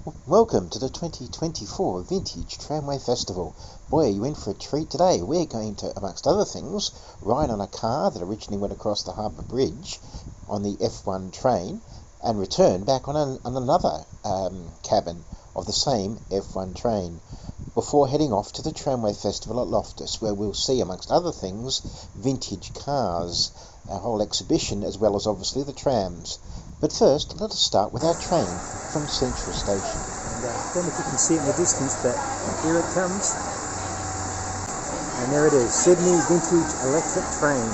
Welcome to the 2024 Vintage Tramway Festival. Boy, are you in for a treat today. We're going to, amongst other things, ride on a car that originally went across the Harbour Bridge on the F1 train and return back on another cabin of the same F1 train before heading off to the Tramway Festival at Loftus, where we'll see, amongst other things, vintage cars, a whole exhibition, as well as obviously the trams. But first, let us start with our train from Central Station. And I don't know if you can see it in the distance, but here it comes. And there it is, Sydney Vintage Electric Train.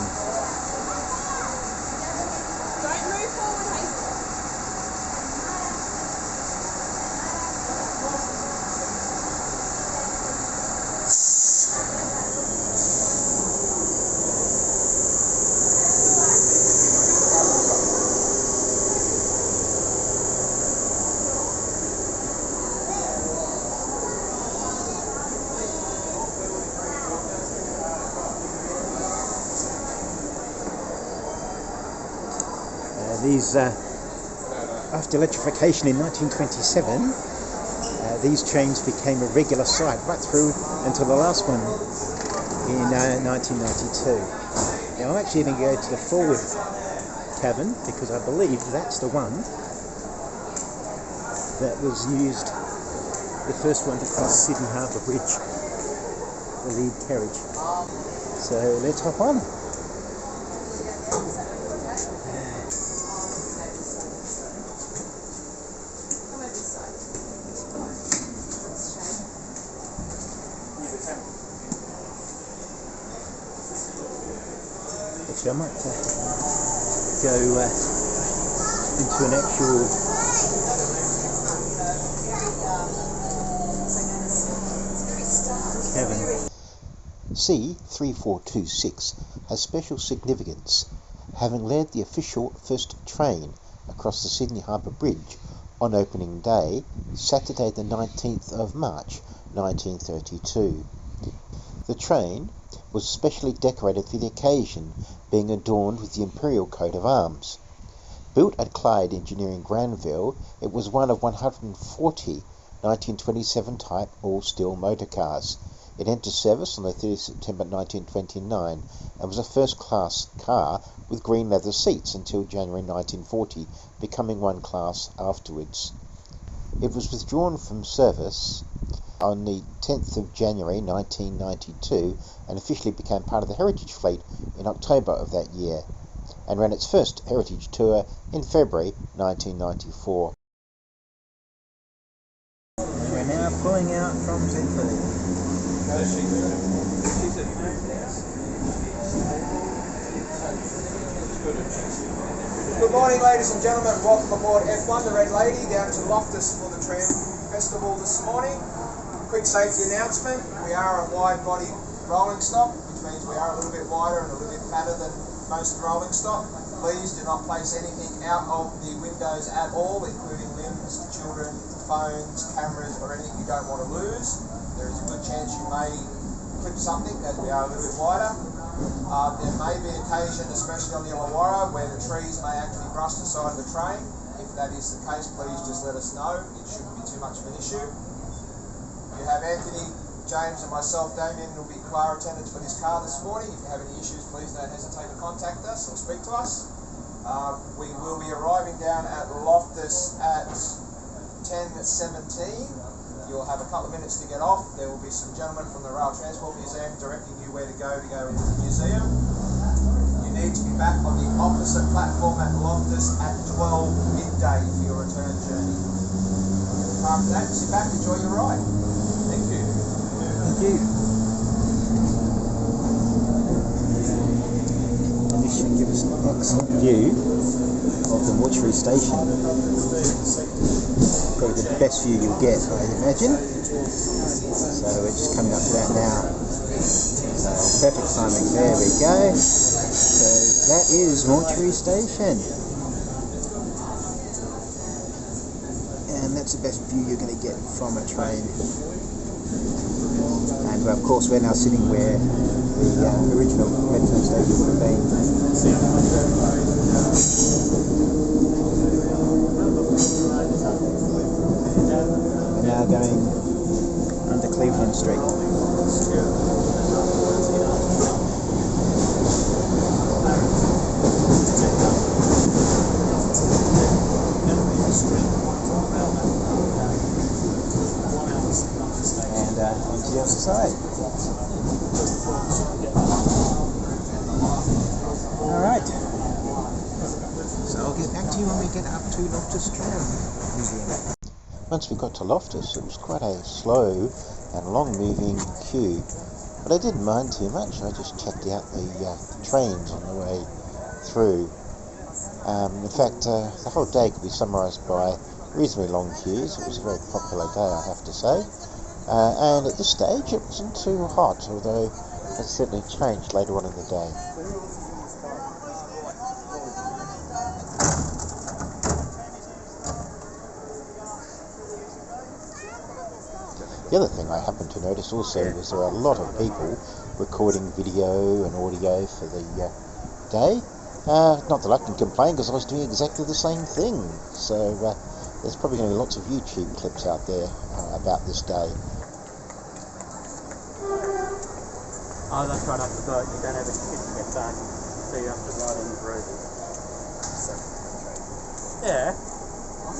Don't move forward, Hazel. After electrification in 1927, these trains became a regular sight right through until the last one in 1992. Now I'm actually going to go to the forward cabin because I believe that's the one that was used, the first one to cross Sydney Harbour Bridge, the lead carriage. So let's hop on. I might go into an actual cabin. C3426 has special significance, having led the official first train across the Sydney Harbour Bridge on opening day, Saturday the 19th of March 1932. The train was specially decorated for the occasion, being adorned with the Imperial coat of arms. Built at Clyde Engineering Granville, it was one of 140 1927 type all-steel motor cars. It entered service on the 30th September 1929 and was a first-class car with green leather seats until January 1940, becoming one class afterwards. It was withdrawn from service on the 10th of January 1992 and officially became part of the Heritage Fleet in October of that year and ran its first Heritage Tour in February 1994. We're now pulling out from Central. Good morning, ladies and gentlemen. Welcome aboard F1, the Red Lady, down to Loftus for the Tram Festival this morning. Quick safety announcement: we are a wide-body rolling stock, which means we are a little bit wider and a little bit fatter than most rolling stock. Please do not place anything out of the windows at all, including limbs, children, phones, cameras, or anything you don't want to lose. There is a good chance you may clip something as we are a little bit wider. There may be occasion, especially on the Illawarra, where the trees may actually brush the side of the train. If that is the case, please just let us know. It shouldn't be too much of an issue. You have Anthony, James and myself, Damien, will be car attendants for this car this morning. If you have any issues, please don't hesitate to contact us or speak to us. We will be arriving down at Loftus at 10:17. You'll have a couple of minutes to get off. There will be some gentlemen from the Rail Transport Museum directing you where to go into the museum. You need to be back on the opposite platform at Loftus at 12 midday for your return journey. After that, sit back, enjoy your ride. Thank you. Thank you. And this should give us an excellent view of the mortuary station. Probably the best view you'll get, I imagine. So we're just coming up to that now. So perfect timing. There we go. So that is mortuary station. And that's the best view you're going to get from a train. And of course we're now sitting where the original metro station would have been. now going under Cleveland Street. And onto the other side. Alright. So I'll get back to you when we get up to Loftus Tram Museum. Once we got to Loftus, it was quite a slow and long-moving queue, but I didn't mind too much. I just checked out the trains on the way through. In fact, the whole day could be summarised by reasonably long queues. It was a very popular day, I have to say. And at this stage, it wasn't too hot, although it certainly changed later on in the day. The other thing I happened to notice also was there are a lot of people recording video and audio for the day. Not that I can complain, because I was doing exactly the same thing. So there's probably going to be lots of YouTube clips out there about this day. Oh, that's right, I forgot. You don't have a ticket to get back, so you have to ride on the road. Yeah.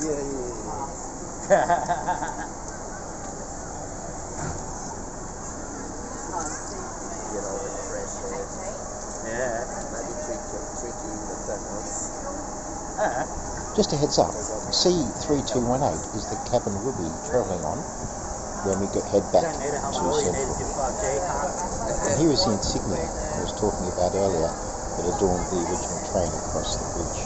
Yeah. Just a heads up, C3218 is the cabin we'll be travelling on when we head back to Central. And here is the insignia I was talking about earlier that adorned the original train across the bridge.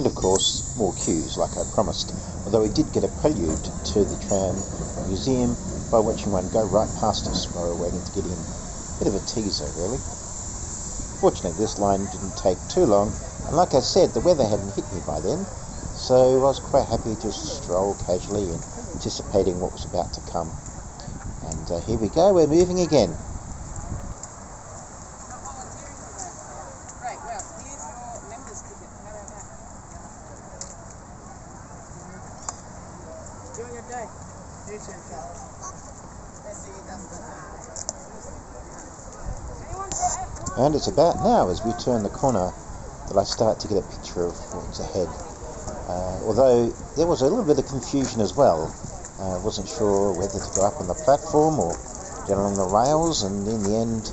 And of course, more queues like I promised, although we did get a prelude to the Tram Museum by watching one go right past us while we were waiting to get in. Bit of a teaser, really. Fortunately, this line didn't take too long, and like I said, the weather hadn't hit me by then, so I was quite happy to just stroll casually and anticipating what was about to come. And here we go, we're moving again. Right, well, here's your member's ticket. How about that? Enjoy your day. You too, Cal. Let's see you, Dustin. And it's about now, as we turn the corner, that I start to get a picture of what's ahead. Although there was a little bit of confusion as well. I wasn't sure whether to go up on the platform or down along the rails, and in the end,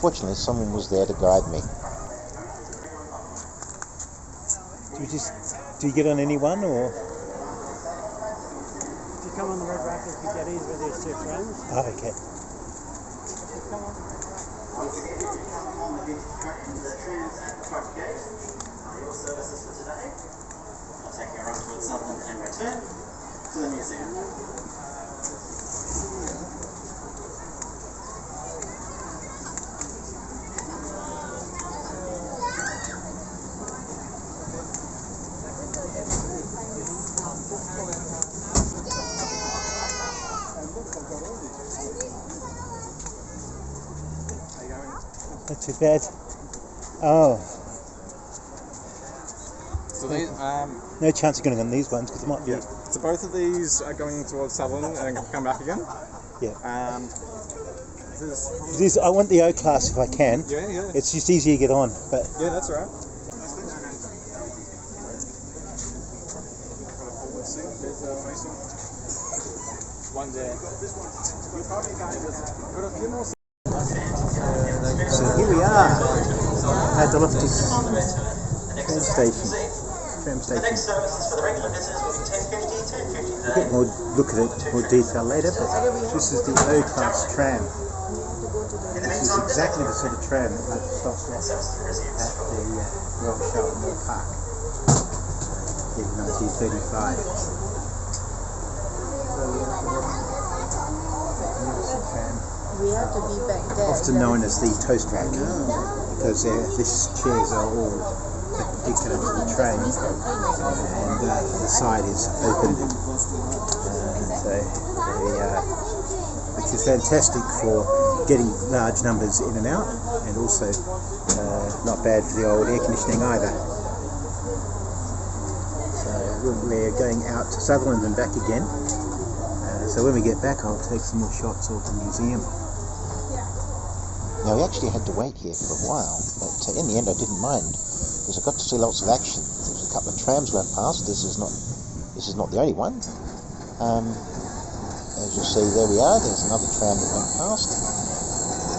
fortunately, someone was there to guide me. Do you get on any one, or? If you come on the Red Rapids, you get either of these two trams. Oh, okay. Come on. Your services for today. I'll take you around towards Sutherland and return to the museum. Not too bad. Oh. So these, No chance of getting on these ones, because it might be... so both of these are going towards Sutherland and then come back again. Yeah. This is, I want the O class if I can. yeah. It's just easier to get on, but... Yeah, that's right. One there. So here we are at the Loftus Tram Station. The next services for the regular visitors will be 10:50 to 2:50 A bit more look at it more detail later, but this is the O class tram. This is exactly the sort of tram that stopped off at the Royal Charlemont Park in 1935. We have to be back there. Often known as the toast rack, because these chairs are all perpendicular to the train, and the side is open, which is fantastic for getting large numbers in and out, and also not bad for the old air conditioning either. So we're going out to Sutherland and back again. So when we get back, I'll take some more shots of the museum. Now, we actually had to wait here for a while, but in the end I didn't mind, because I got to see lots of action. There was a couple of trams went past. This is not the only one. As you see, there we are. There's another tram that went past.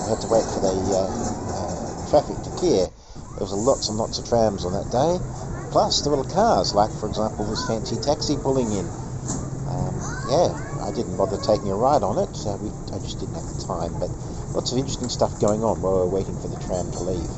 We had to wait for the traffic to clear. There was lots and lots of trams on that day. Plus, there were cars, like, for example, this fancy taxi pulling in. Yeah, I didn't bother taking a ride on it. I just didn't have the time. But lots of interesting stuff going on while we were waiting for the tram to leave.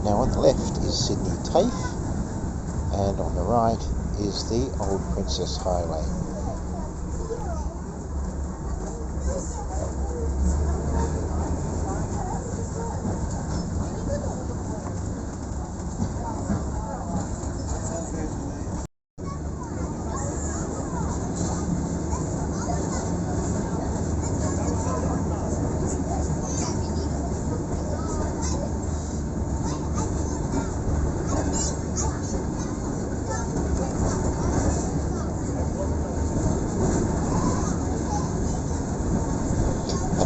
Now on the left is Sydney TAFE, and on the right is the Old Princess Highway.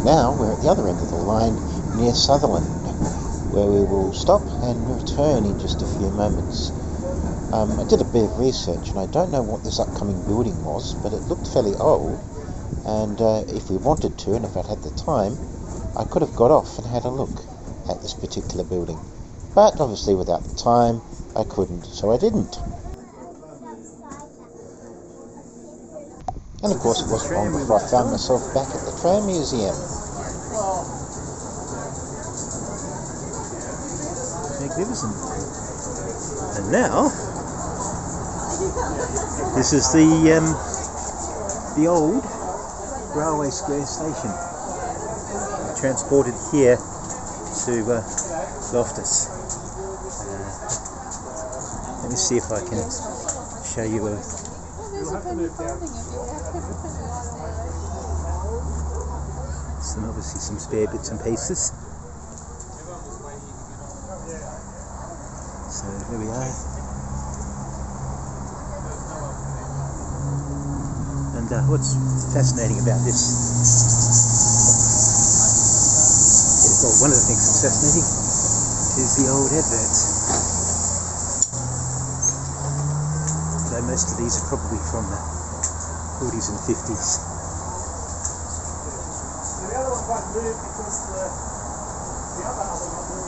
Now we're at the other end of the line near Sutherland, where we will stop and return in just a few moments. I did a bit of research and I don't know what this upcoming building was, but it looked fairly old, and if we wanted to, and if I'd had the time, I could have got off and had a look at this particular building. But obviously without the time I couldn't, so I didn't. And of course it wasn't long before I found myself back at the Tram Museum. Magnificent. And now, this is the old Railway Square station. We're transported here to Loftus. Let me see if I can show you obviously some spare bits and pieces. So here we are. And what's fascinating about this, well, one of the things that's fascinating is the old adverts. So most of these are probably from the 40s and 50s.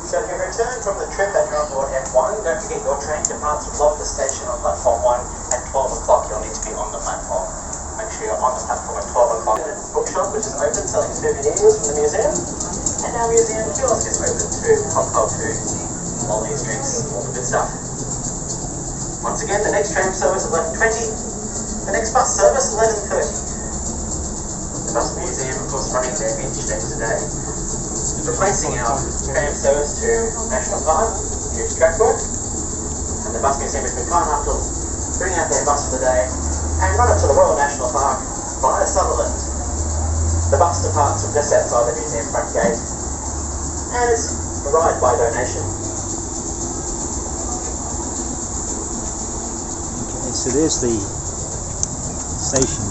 So if you return from the trip and you're on board F1, don't forget your train departs from Loftus Station on platform 1 at 12 o'clock. You'll need to be on the platform. Make sure you're on the platform at 12 o'clock. The bookshop, which is open, selling souvenirs from the museum. And our museum kiosk is open too. Cocktail food, mollies, drinks, all the good stuff. Once again, the next tram service is 11:20. The next bus service is 11:30. The bus museum, of course, running their vintage days today. Replacing our tram service to National Park due to track work, and the bus museum has been kind enough to bring out their bus for the day and run it to the Royal National Park via Sutherland. The bus departs from just outside the museum front gate, and it's a ride by donation. Okay, so there's the station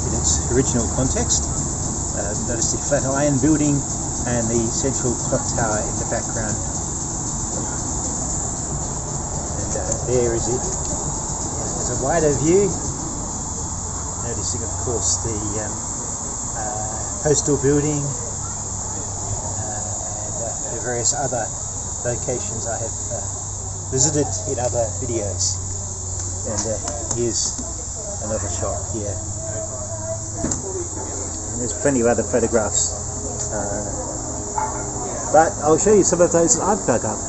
in its original context. Notice the flat iron building and the central clock tower in the background. And there is it. There's a wider view. Noticing, of course, the postal building and the various other locations I have visited in other videos. And here's another shot here. And there's plenty of other photographs But I'll show you some of those that I've dug up.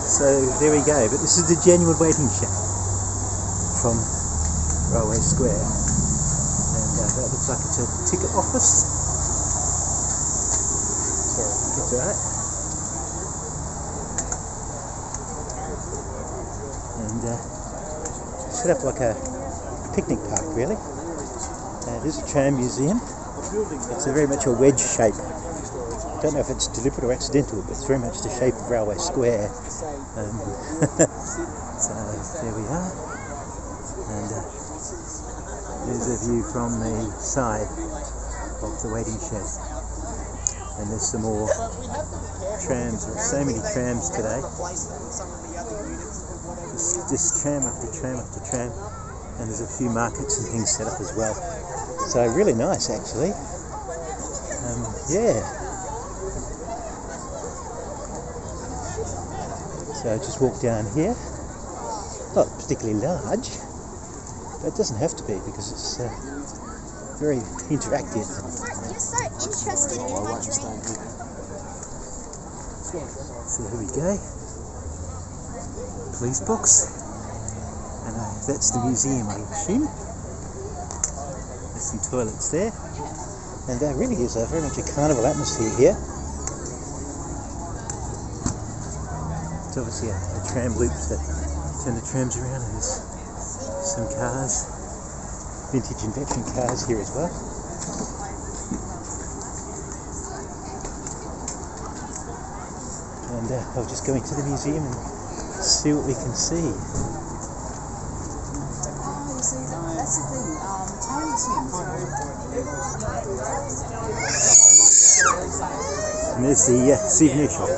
So there we go. But this is the genuine waiting shed from Railway Square, and that looks like it's a ticket office. So get to that. And set up like a picnic park, really. It is a tram museum. It's very much a wedge shape. I don't know if it's deliberate or accidental, but it's very much the shape of Railway Square. So there we are. And there's a view from the side of the waiting shed. And there's some more trams. There are so many trams today. Just tram after tram after tram. And there's a few markets and things set up as well. So really nice, actually. Yeah. So just walk down here. Not particularly large, but it doesn't have to be because it's very interactive. You're so interested in my drink. So there we go. Police box. And that's the museum, I assume. There's some toilets there. And there really is very much a carnival atmosphere here. It's obviously a tram loop that turn the trams around, and there's some cars, vintage and veteran cars here as well. And I'll just go into the museum and see what we can see. That's the thing. And there's the souvenir shop.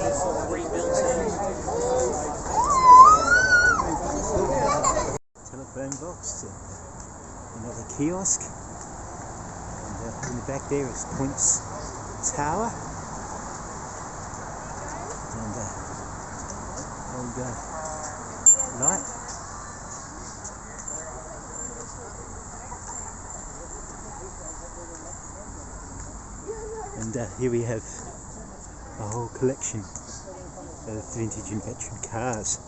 Telephone box, another kiosk, and in the back there is Points Tower, and old light. And here we have a whole collection of vintage and veteran cars.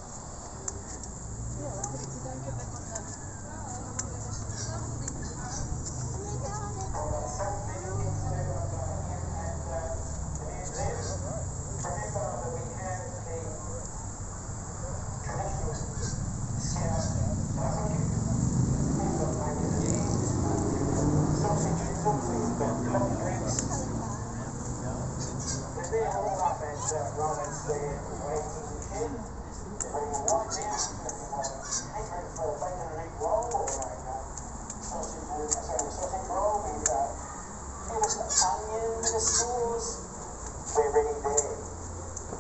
We're ready there.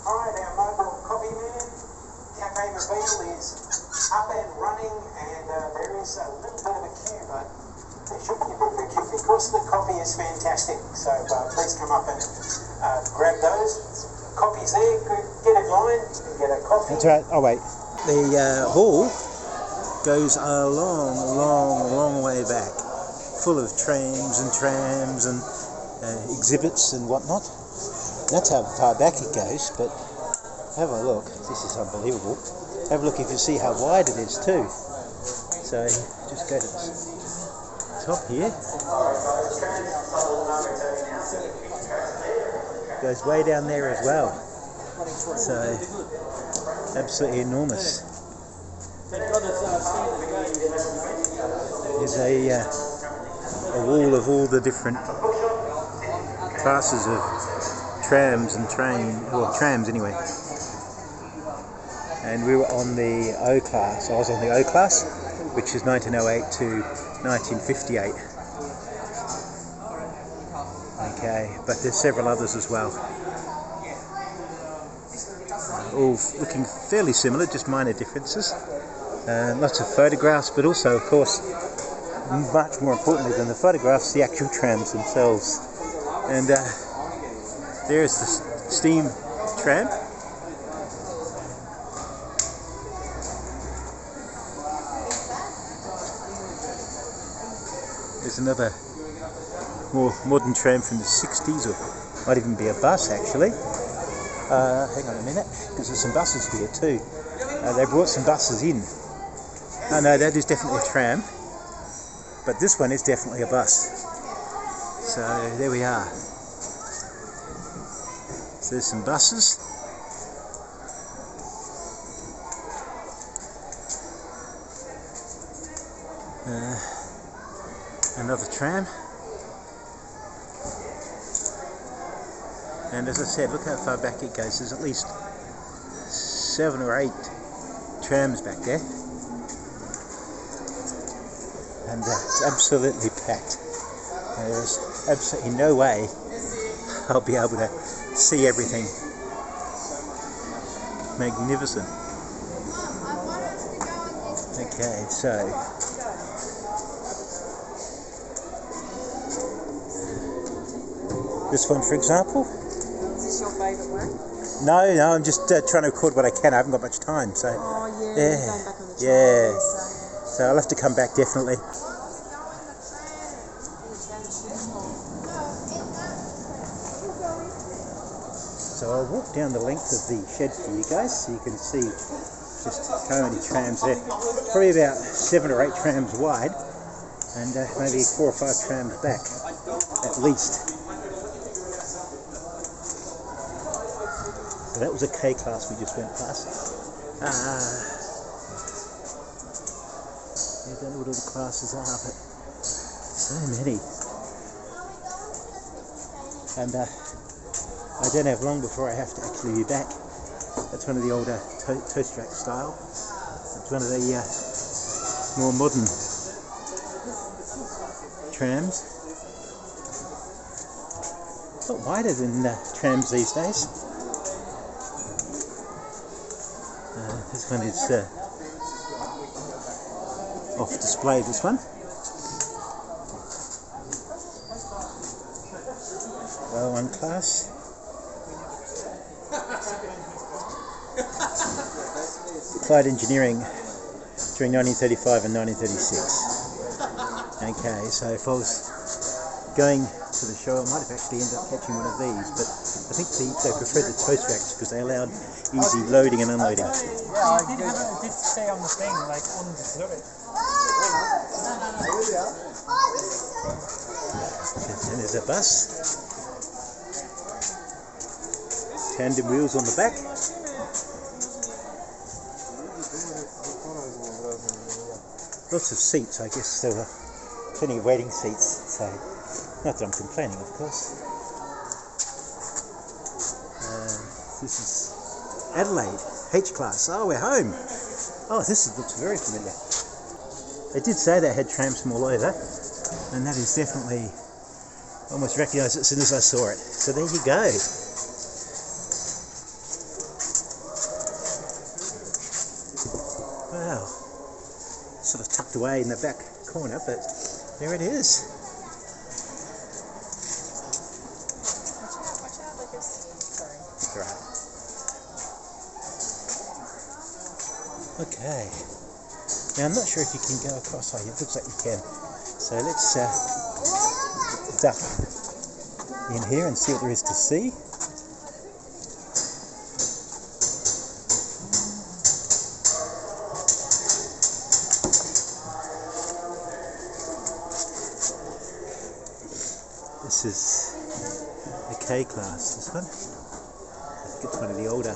Alright, our mobile copy man, Cafe Mobile is up and running, and there is a little bit of a queue, but there should be a bit of a queue because the coffee is fantastic. So please come up and grab those. Coffee's there, get in line and get a coffee. That's right. Oh wait, the hall goes a long way back, full of trams and exhibits and whatnot. That's how far back it goes, but have a look. This is unbelievable. Have a look if you see how wide it is too. So just go to the top here. Goes way down there as well. So absolutely enormous. There's a wall of all the different classes of trams and trams anyway. And we were on the O class. I was on the O class, which is 1908 to 1958. Okay, but there's several others as well. All looking fairly similar, just minor differences. Lots of photographs, but also, of course, much more importantly than the photographs, the actual trams themselves. And there's the steam tram. There's another more modern tram from the 60s, or might even be a bus actually. Hang on a minute, because there's some buses here too. They brought some buses in. Oh no, that is definitely a tram, but this one is definitely a bus. So there we are. So there's some buses. Another tram. And as I said, look how far back it goes. There's at least 7 or 8 trams back there. And it's absolutely packed. There's absolutely no way I'll be able to see everything. Magnificent. Okay, so this one, for example. Is this your favourite one? No, I'm just trying to record what I can. I haven't got much time, so. Oh yeah, Yeah, you're going back on the train. yeah. So. So I'll have to come back definitely. So I'll walk down the length of the shed for you guys, so you can see just how many trams there. Probably about 7 or 8 trams wide, and maybe 4 or 5 trams back, at least. So that was a K class we just went past. I don't know what all the classes are, but so many. And I don't have long before I have to actually be back. That's one of the older toast rack style. It's one of the more modern trams. A lot wider than trams these days. This one is off display, this one. Well, one class. Applied engineering during 1935 and 1936. Okay, so if I was going to the show, I might have actually ended up catching one of these, but I think they preferred the toast racks because they allowed easy loading and unloading. Yeah, I did say on the thing, like on the exhibit. And there's a bus. Tandem wheels on the back. Lots of seats, I guess there were plenty of waiting seats, so not that I'm complaining, of course. This is Adelaide, H class. Oh, we're home. Oh, looks very familiar. They did say they had trams from all over, and that is definitely, almost recognised it as soon as I saw it. So there you go. Wow. Sort of tucked away in the back corner, but there it is. Right. Okay. Now I'm not sure if you can go across. Oh, it looks like you can. So let's duck in here and see what there is to see. This is the K class, this one. I think it's one of the older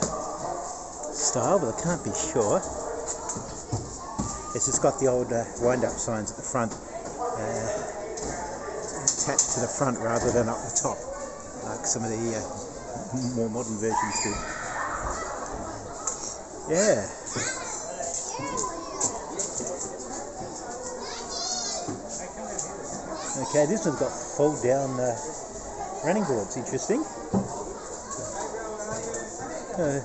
style, but I can't be sure. It's just got the old wind-up signs at the front, attached to the front rather than up the top, like some of the more modern versions do. Yeah. Okay, this one's got fold-down running boards. Interesting. Okay.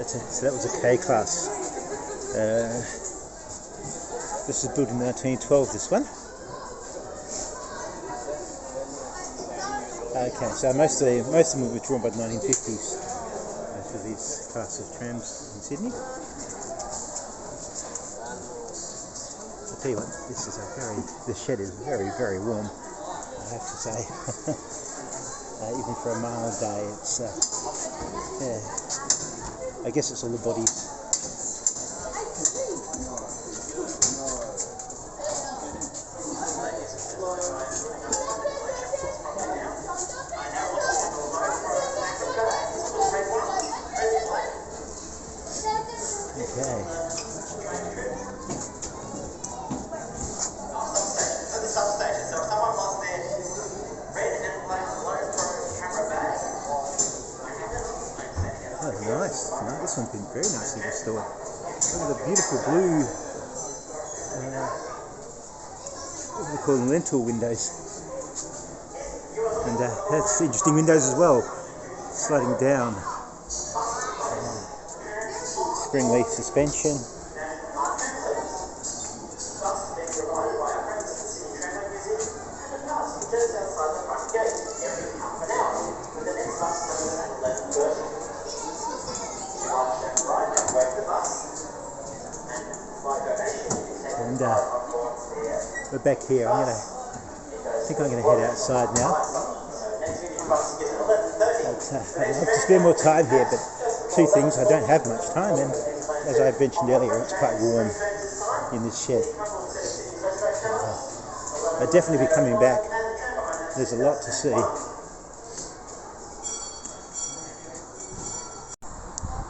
So that was a K class. This was built in 1912. This one. Okay, so most of them were drawn by the 1950s. to these class of trams in Sydney. I'll tell you what, this shed is very, very warm, I have to say. Even for a mild day, it's, yeah, I guess it's all the bodies. Nice. No, this one's been very nicely restored. Look at the beautiful blue, what do we call them, lentil windows. And that's interesting windows as well, sliding down. Spring leaf suspension. And we're back here. I think I'm going to head outside now. I'd love to spend more time here, but two things: I don't have much time, and as I mentioned earlier, it's quite warm in this shed. I'll definitely be coming back. There's a lot to see.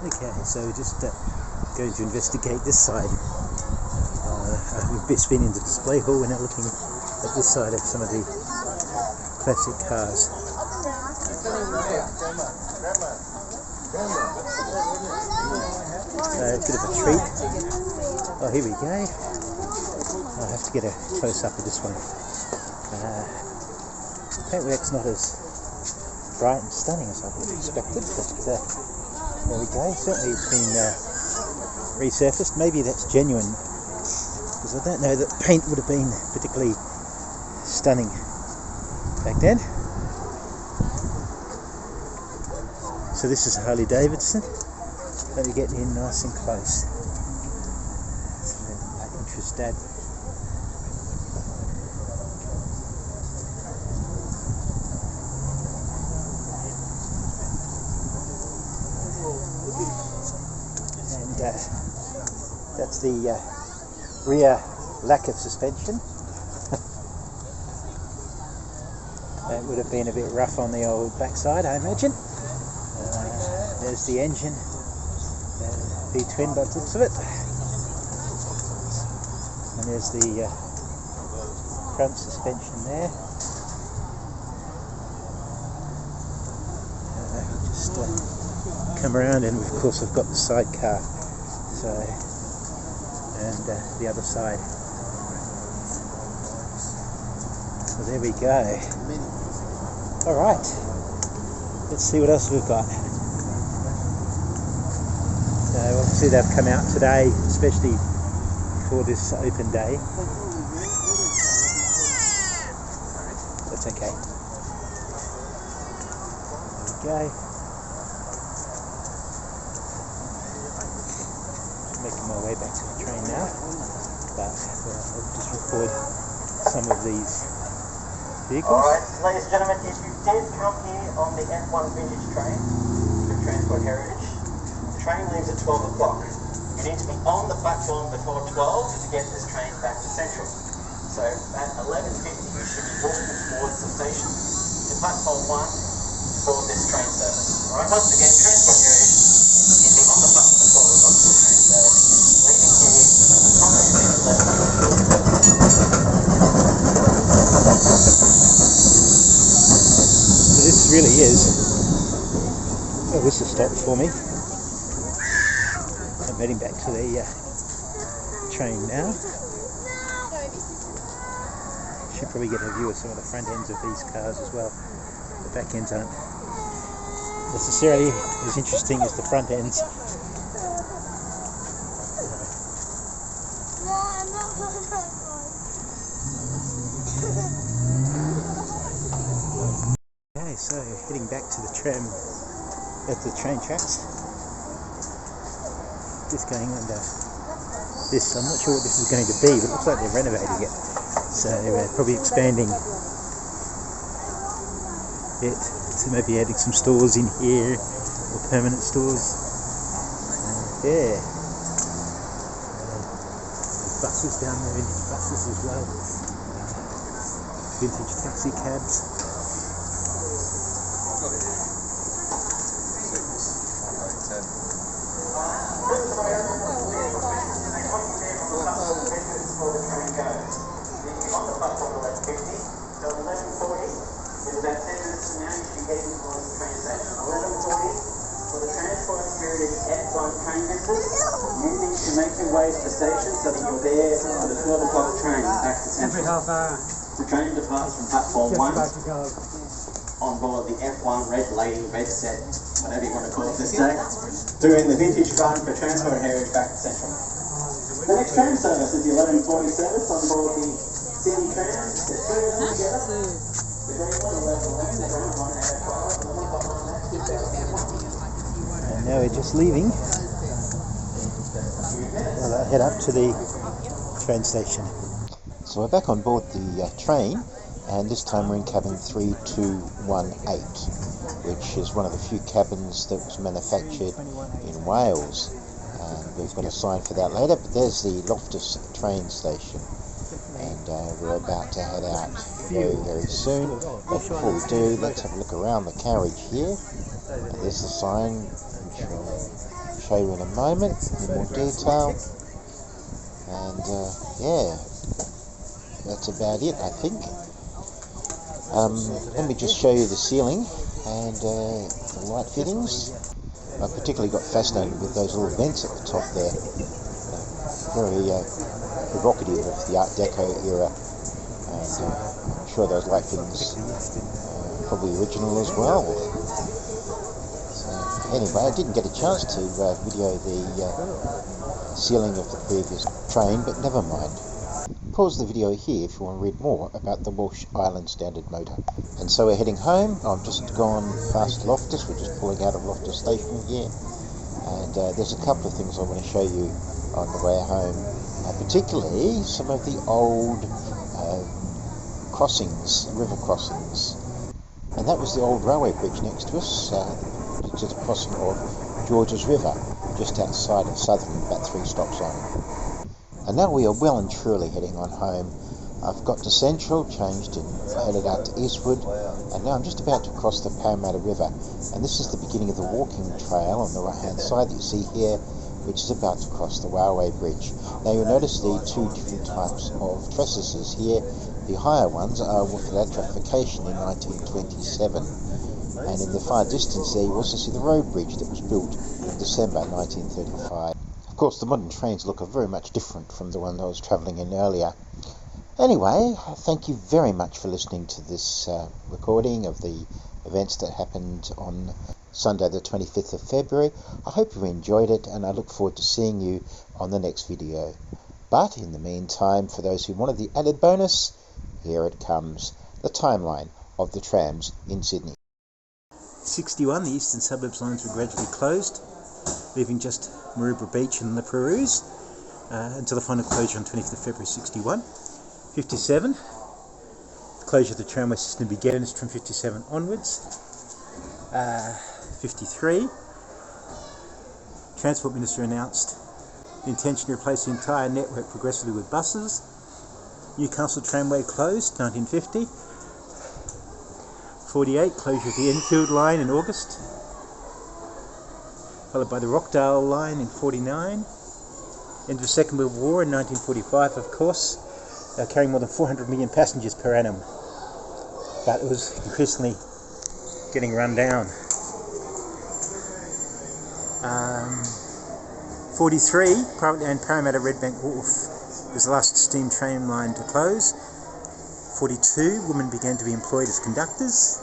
Okay, so we're just going to investigate this side. We've just been in the display hall. We're now looking at this side of some of the classic cars. A bit of a treat. Oh, here we go. I'll have to get a close-up of this one. Paintwork's not as bright and stunning as I would have expected, but there we go. Certainly it's been resurfaced. Maybe that's genuine, because I don't know that paint would have been particularly stunning back then. So this is Harley Davidson. Let me get in nice and close. So my interest dad. And that's the rear lack of suspension. That would have been a bit rough on the old backside, I imagine. There's the engine, V-twin by the looks of it. And there's the front suspension there. Just come around, and of course I've got the sidecar. So, and the other side. So there we go. All right, let's see what else we've got. So obviously they've come out today, especially for this open day. That's okay. There we go. Making my way back to the train now, but I'll just record some of these vehicles. Alright, ladies and gentlemen, if you did come here on the F1 vintage train to Transport Heritage, the train leaves at 12 o'clock. You need to be on the platform before 12 to get this train back to Central. So at 11:50 you should be walking towards the station to platform 1 for this train service. Alright, once again, Transport Heritage, you'd be on the platform at 12 o'clock for the train service, leaving here approximately 11. So this really is, oh, this has stopped for me. I'm heading back to the train now. Should probably get a view of some of the front ends of these cars as well. The back ends aren't necessarily as interesting as the front ends. Okay, so heading back to the tram at the train tracks. just going under this. I'm not sure what this is going to be, but it looks like they're renovating it. So they're probably expanding it. So maybe adding some stores in here, or permanent stores. Yeah. There's buses down there, vintage buses as well. Vintage taxi cabs. To make your way to the station so that you're there for the 12 o'clock train back to Central. Every half hour. The train departs from platform 1 About to go. on board the F1 Red Lady Red Set, whatever you want to call it this day, doing the vintage run for Transport and Heritage back to Central. The next train service is the 11:40 service on board the Sydney Tram. There's three of them together. The green one, 11:11, the brown one, 8:05, And now we're just leaving. Well, I'll head up to the train station. So we're back on board the train, and this time we're in cabin 3218, which is one of the few cabins that was manufactured in Wales. We've got a sign for that later, but there's the Loftus train station, and we're about to head out very, very soon. But before we do, let's have a look around the carriage here. There's the sign, which I'll show you in a moment in more detail. And yeah, that's about it, I think. Let me just show you the ceiling and the light fittings. I particularly got fascinated with those little vents at the top there. Very provocative of the Art Deco era. And I'm sure those light fittings are probably original as well. So anyway, I didn't get a chance to video the ceiling of the previous train, but never mind. Pause the video here if you want to read more about the Walsh Island Standard motor. And so we're heading home. I've just gone past Loftus. We're just pulling out of Loftus Station here. And there's a couple of things I want to show you on the way home. Particularly some of the old crossings, river crossings. And that was the old railway bridge next to us, just a crossing of Georges River, just outside of Southern, about 3 stops on. And now we are well and truly heading on home. I've got to Central, changed and headed out to Eastwood, and now I'm just about to cross the Parramatta River. And this is the beginning of the walking trail on the right hand side that you see here, which is about to cross the railway bridge. Now you'll notice the 2 different types of tresses here. The higher ones are for electrification in 1927. And in the far distance there you also see the road bridge that was built in December 1935. Of course, the modern trains look very much different from the one I was travelling in earlier. Anyway, thank you very much for listening to this recording of the events that happened on Sunday the 25th of February. I hope you enjoyed it, and I look forward to seeing you on the next video. But in the meantime, for those who wanted the added bonus, here it comes, the timeline of the trams in Sydney. 61, the eastern suburbs lines were gradually closed, leaving just Maroubra Beach and the Perus until the final closure on 25th of February 61. 57, the closure of the tramway system began from 57 onwards. 53, Transport Minister announced the intention to replace the entire network progressively with buses. Newcastle Tramway closed, 1950. 48, closure of the Enfield line in August, followed by the Rockdale line in 49. End of the Second World War in 1945, of course, carrying more than 400 million passengers per annum. But it was increasingly getting run down. 43, privately owned Parramatta Redbank Wharf was the last steam train line to close. 42, women began to be employed as conductors.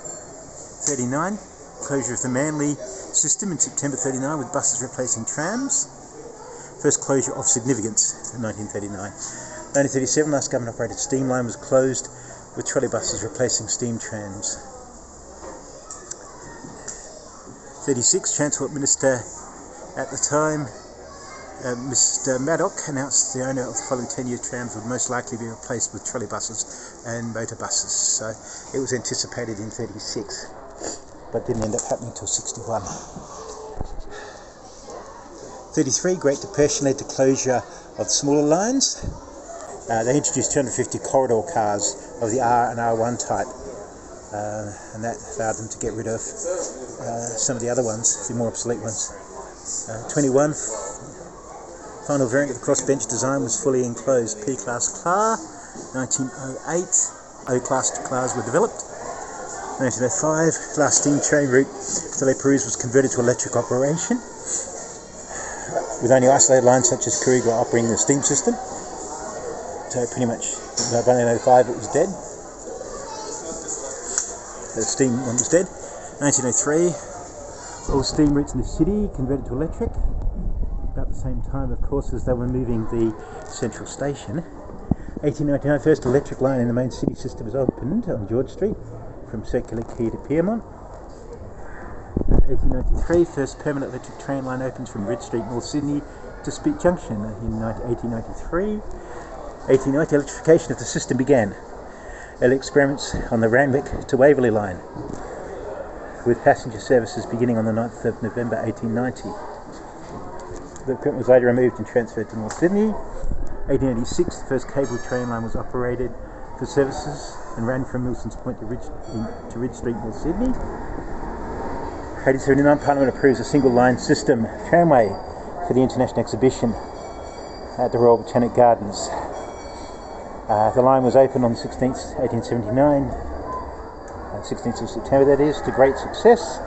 39, closure of the Manly system in September 39 with buses replacing trams. First closure of significance in 1939. 1937, last government operated steam line was closed with trolley buses replacing steam trams. 36, Transport Minister at the time Mr. Maddock announced the owner of the following 10-year trams would most likely be replaced with trolley buses and motor buses. So it was anticipated in 36, but didn't end up happening until 61. 33, Great Depression led to closure of smaller lines. They introduced 250 corridor cars of the R and R1 type, and that allowed them to get rid of some of the other ones, the more obsolete ones. 21, final variant of the crossbench design was fully enclosed P-class car. 1908, O-class cars were developed. 1905, last steam train route to Les Perouse was converted to electric operation, with only isolated lines such as Kourou operating the steam system. So pretty much by 1905 it was dead. The steam one was dead. 1903, all steam routes in the city converted to electric. About the same time, of course, as they were moving the central station. 1899, first electric line in the main city system was opened on George Street from Circular Quay to Piermont. 1893, first permanent electric train line opens from Ridge Street, North Sydney to Speke Junction. In 1893, 1890, electrification of the system began. Early experiments on the Randwick to Waverley line, with passenger services beginning on the 9th of November 1890. The equipment was later removed and transferred to North Sydney. 1886, the first cable train line was operated for services and ran from Milson's Point to Ridge Street, North Sydney. 1879, Parliament approves a single line system tramway for the International Exhibition at the Royal Botanic Gardens. The line was opened on the 16th, 1879, 16th of September that is, to great success.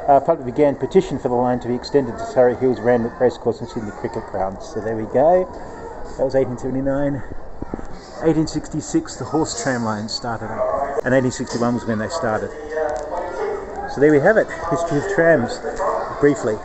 Public began petition for the line to be extended to Surrey Hills, Randwick Racecourse and Sydney Cricket Grounds. So there we go. That was 1879. 1866, the horse tram line started up, and 1861 was when they started. So there we have it, history of trams, briefly.